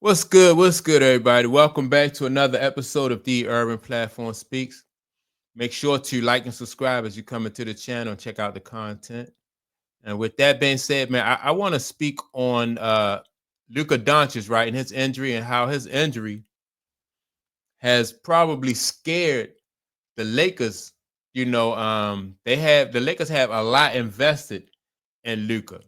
What's good? What's good, everybody? Welcome back to another episode of The Urban Platform Speaks. Make sure to like and subscribe as you come into the channel and check out the content. And with that being said, man, I want to speak on Luka Doncic, right, and his injury and how his injury has probably scared the Lakers. The Lakers have a lot invested in Luka,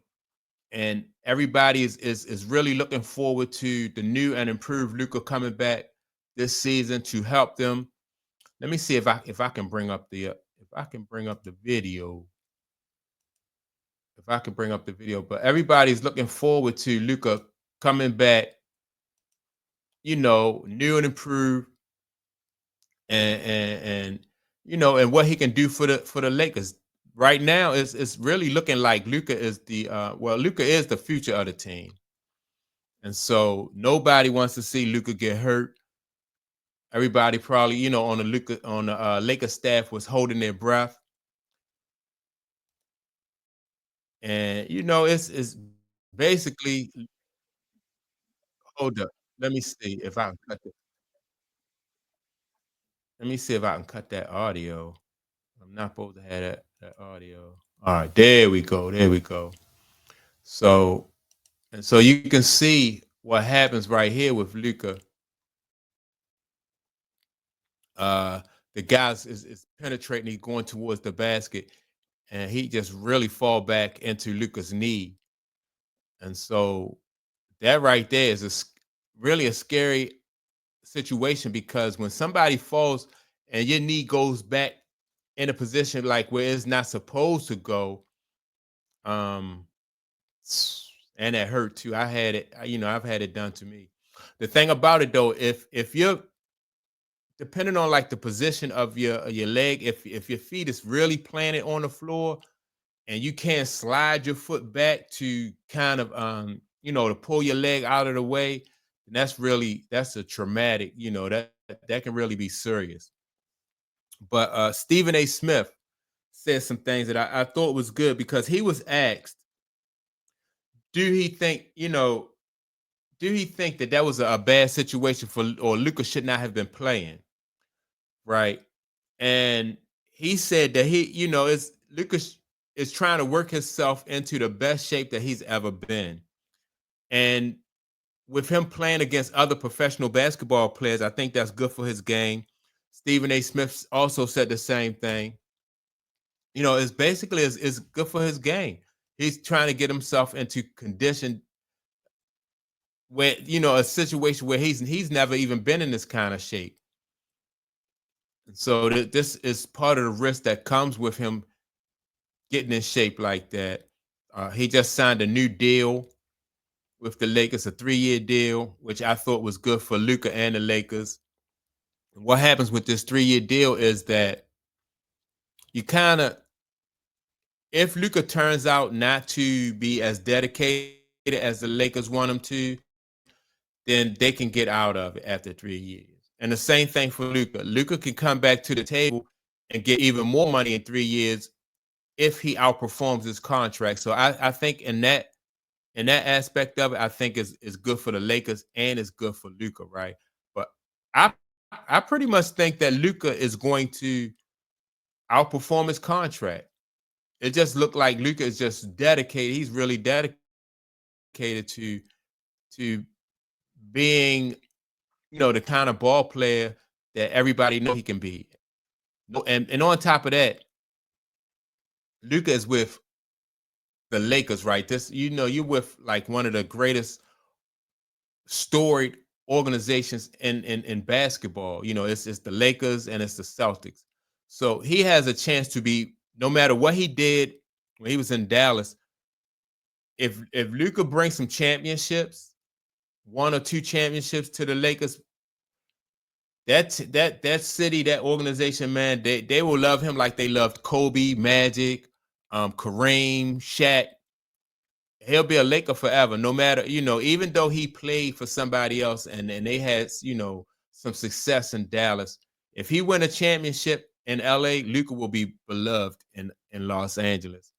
and everybody is really looking forward to the new and improved Luka coming back this season to help them. Let me see if I can bring up the if I can bring up the video. If I can bring up the video, but everybody's looking forward to Luka coming back, new and improved, and what he can do for the Lakers. Right now, it's really looking like Luka is Luka is the future of the team. And so nobody wants to see Luka get hurt. Everybody probably, on the Lakers staff was holding their breath. And it's basically hold up. Let me see if I can cut it. Let me see if I can cut that audio. I'm not supposed to have that audio. All right, there we go. There we go. So so you can see what happens right here with Luka. Uh the guys is penetrating, he's going towards the basket, and he just really fall back into Luka's knee. And so that right there is really a scary situation, because when somebody falls and your knee goes back in a position like where it's not supposed to go, um, and that hurt too. I had it, I've had it done to me. The thing about it though, if you're depending on like the position of your leg, if your feet is really planted on the floor and you can't slide your foot back to kind of to pull your leg out of the way, then that's a traumatic, that can really be serious. But Stephen A. Smith said some things that I thought was good, because he was asked, do he think, do he think that that was a bad situation for, or Lucas should not have been playing, right? And he said that is Lucas is trying to work himself into the best shape that he's ever been. And with him playing against other professional basketball players, I think that's good for his game. Stephen A. Smith also said the same thing. It's basically it's good for his game. He's trying to get himself into condition where, a situation where he's never even been in this kind of shape. So this is part of the risk that comes with him getting in shape like that. He just signed a new deal with the Lakers, a 3-year deal, which I thought was good for Luka and the Lakers. And what happens with this 3-year deal is that you kind of, if Luka turns out not to be as dedicated as the Lakers want him to, then they can get out of it after 3 years. And the same thing for Luka. Luka can come back to the table and get even more money in 3 years if he outperforms his contract. So I think in that aspect of it, I think is good for the Lakers and it's good for Luka, right? But I I pretty much think that Luka is going to outperform his contract. It just looked like Luka is just dedicated. He's really dedicated to being, the kind of ball player that everybody know he can be. No, and on top of that, Luka is with the Lakers, right? You're with like one of the greatest storied organizations in basketball. It's the Lakers and it's the Celtics. So he has a chance to be, no matter what he did when he was in Dallas, if Luka brings some championships, one or two championships to the Lakers, that city, that organization, man, they will love him like they loved Kobe, Magic, Kareem, Shaq. He'll be a Laker forever, no matter, even though he played for somebody else and they had, some success in Dallas. If he win a championship in LA, Luka will be beloved in Los Angeles.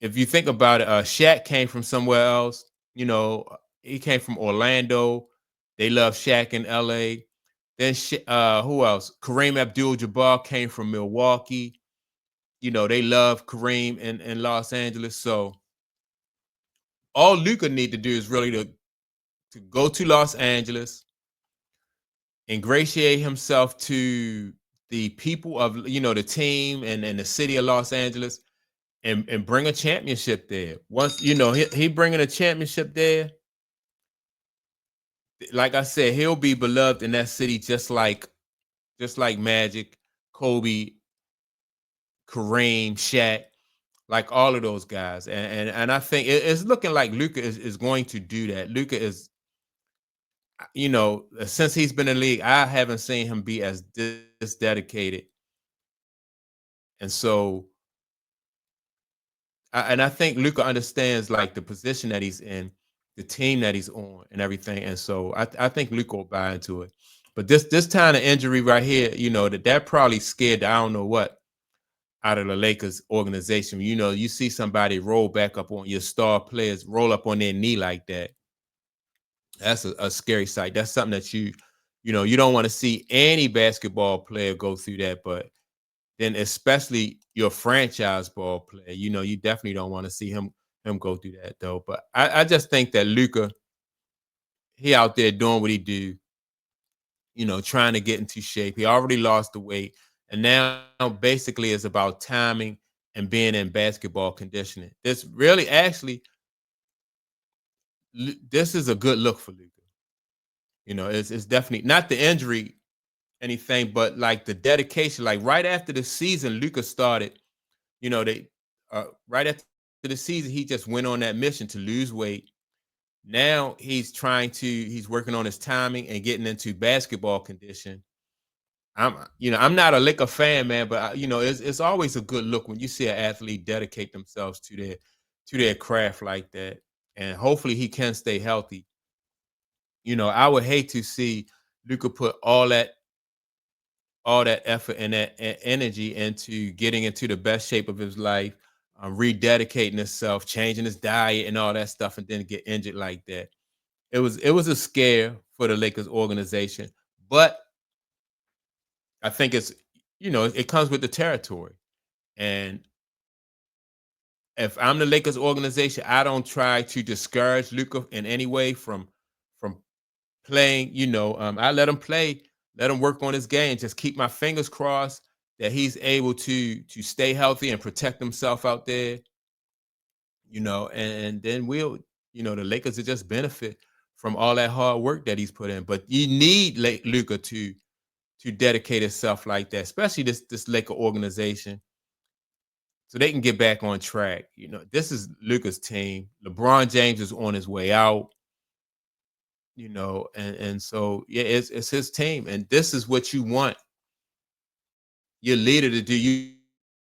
If you think about it, Shaq came from somewhere else, he came from Orlando. They love Shaq in LA. Then who else? Kareem Abdul-Jabbar came from Milwaukee. They love Kareem in Los Angeles. So all Luka need to do is really to go to Los Angeles, ingratiate himself to the people of the team and the city of Los Angeles, and bring a championship there. Once he bringing a championship there, like I said, he'll be beloved in that city just like Magic, Kobe, Kareem, Shaq, like all of those guys. And I think it's looking like Luka is going to do that. Luka is, since he's been in the league, I haven't seen him be as this dedicated. And so, I think Luka understands like the position that he's in, the team that he's on, and everything. And so, I think Luka will buy into it. But this kind of injury right here, that probably scared I don't know what out of the Lakers organization. You see somebody roll back up on your star players, roll up on their knee like that. That's a scary sight. That's something that you don't want to see any basketball player go through that, but then especially your franchise ball player, you definitely don't want to see him go through that though. But I just think that Luka, he out there doing what he do, trying to get into shape. He already lost the weight, and now basically it's about timing and being in basketball conditioning. This really actually this is a good look for Luka. It's definitely not the injury anything, but like the dedication. Like right after the season, Luka started. They right after the season, he just went on that mission to lose weight. Now he's working on his timing and getting into basketball condition. I'm not a Laker fan, man, but it's always a good look when you see an athlete dedicate themselves to their craft like that, and hopefully he can stay healthy. I would hate to see Luka put all that effort and that energy into getting into the best shape of his life, rededicating himself, changing his diet and all that stuff, and then get injured like that. It was a scare for the Lakers organization, but I think it comes with the territory. And if I'm the Lakers organization, I don't try to discourage Luka in any way from playing. I let him play, let him work on his game. Just keep my fingers crossed that he's able to stay healthy and protect himself out there. And then the Lakers will just benefit from all that hard work that he's put in. But you need Luka to dedicate himself like that, especially this Laker organization, so they can get back on track. This is Luka's team. LeBron James is on his way out. And so yeah, it's his team, and this is what you want your leader to do. You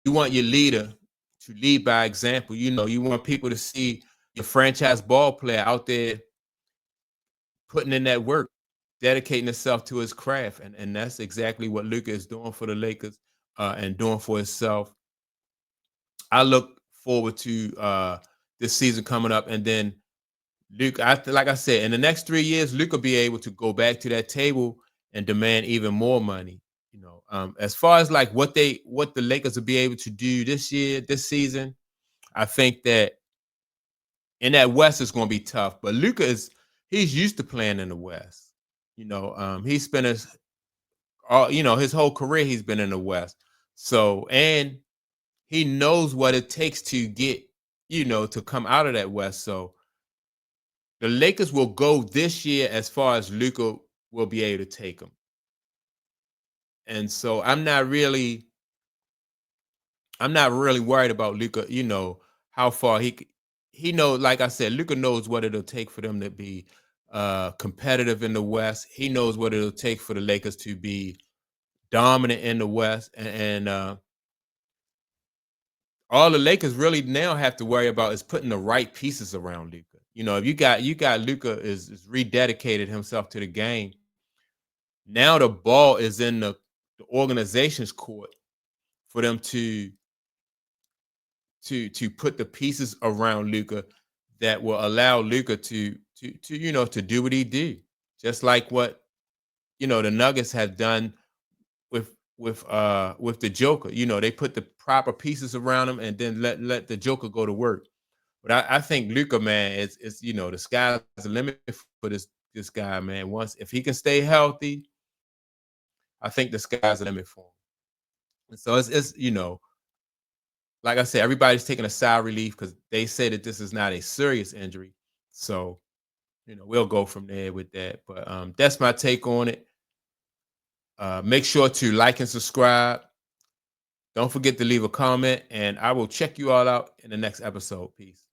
want your leader to lead by example. You want people to see your franchise ball player out there putting in that work, dedicating himself to his craft, and that's exactly what Luka is doing for the Lakers, and doing for himself. I look forward to this season coming up, and then Luka, like I said, in the next 3 years, Luka will be able to go back to that table and demand even more money. As far as like what the Lakers will be able to do this season, I think that in that West is going to be tough. But Luka he's used to playing in the West. He spent his whole career he's been in the West. So, and he knows what it takes to get to come out of that West. So the Lakers will go this year as far as Luka will be able to take them. And so I'm not really worried about Luka, how far he knows, like I said, Luka knows what it'll take for them to be competitive in the West. He knows what it'll take for the Lakers to be dominant in the West. And all the Lakers really now have to worry about is putting the right pieces around Luka. If you got Luka is rededicated himself to the game. Now the ball is in the organization's court for them to put the pieces around Luka that will allow Luka to do what he did, just like what the Nuggets have done with with the Joker. They put the proper pieces around him and then let the Joker go to work. But I think Luka, man, is the sky's the limit for this guy, man. Once if he can stay healthy, I think the sky's the limit for him. And so it's like I said, everybody's taking a sigh of relief because they say that this is not a serious injury. So we'll go from there with that. But that's my take on it. Make sure to like and subscribe. Don't forget to leave a comment, and I will check you all out in the next episode. Peace.